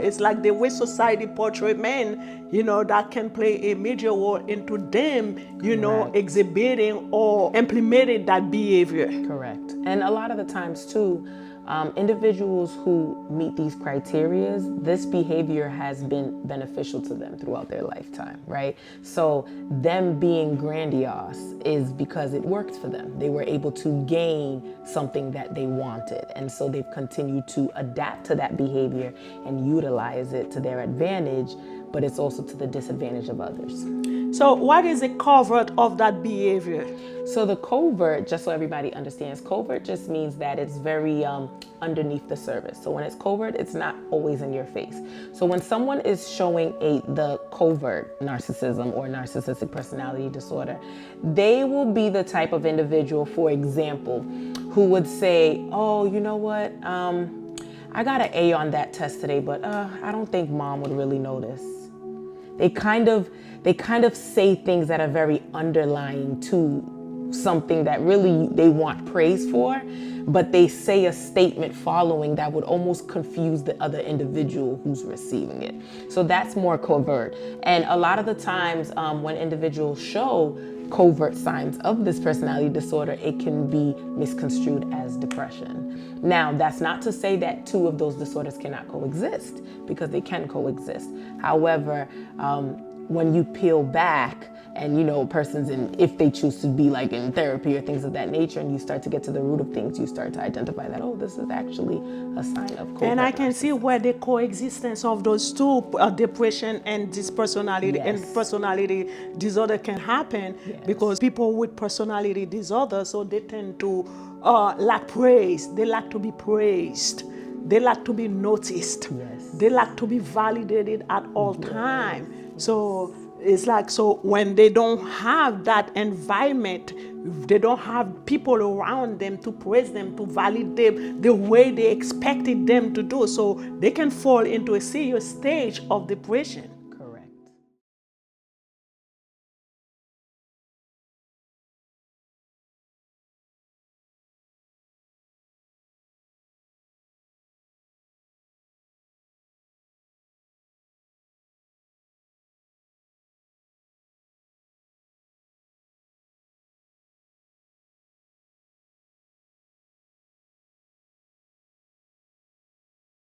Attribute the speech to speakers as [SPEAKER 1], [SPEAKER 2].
[SPEAKER 1] It's like the way society portray men, that can play a major role into them,
[SPEAKER 2] Correct.
[SPEAKER 1] exhibiting or implementing that behavior.
[SPEAKER 2] Correct. And a lot of the times too, individuals who meet these criterias, this behavior has been beneficial to them throughout their lifetime, right? So them being grandiose is because it worked for them. They were able to gain something that they wanted. And so they've continued to adapt to that behavior and utilize it to their advantage, but it's also to the disadvantage of others.
[SPEAKER 1] So what is the covert of that behavior?
[SPEAKER 2] So the covert, just so everybody understands, covert just means that it's very underneath the surface. So when it's covert, it's not always in your face. So when someone is showing the covert narcissism or narcissistic personality disorder, they will be the type of individual, for example, who would say, oh, you know what, I got an A on that test today, but I don't think mom would really notice. They kind of say things that are very underlying to something that really they want praise for, but they say a statement following that would almost confuse the other individual who's receiving it. So that's more covert. And a lot of the times when individuals show covert signs of this personality disorder, it can be misconstrued as depression. Now, that's not to say that two of those disorders cannot coexist, because they can coexist. However, when you peel back and persons if they choose to be like in therapy or things of that nature, and you start to get to the root of things, you start to identify that, oh, this is actually a sign of covert.
[SPEAKER 1] And I can see where the coexistence of those two, depression and this personality and personality disorder can happen, because people with personality disorder, so they tend to lack praise. They like to be praised. They like to be noticed. They like to be validated at all time. So it's like, so when they don't have that environment, they don't have people around them to praise them, to validate the way they expected them to do, so they can fall into a serious stage of depression.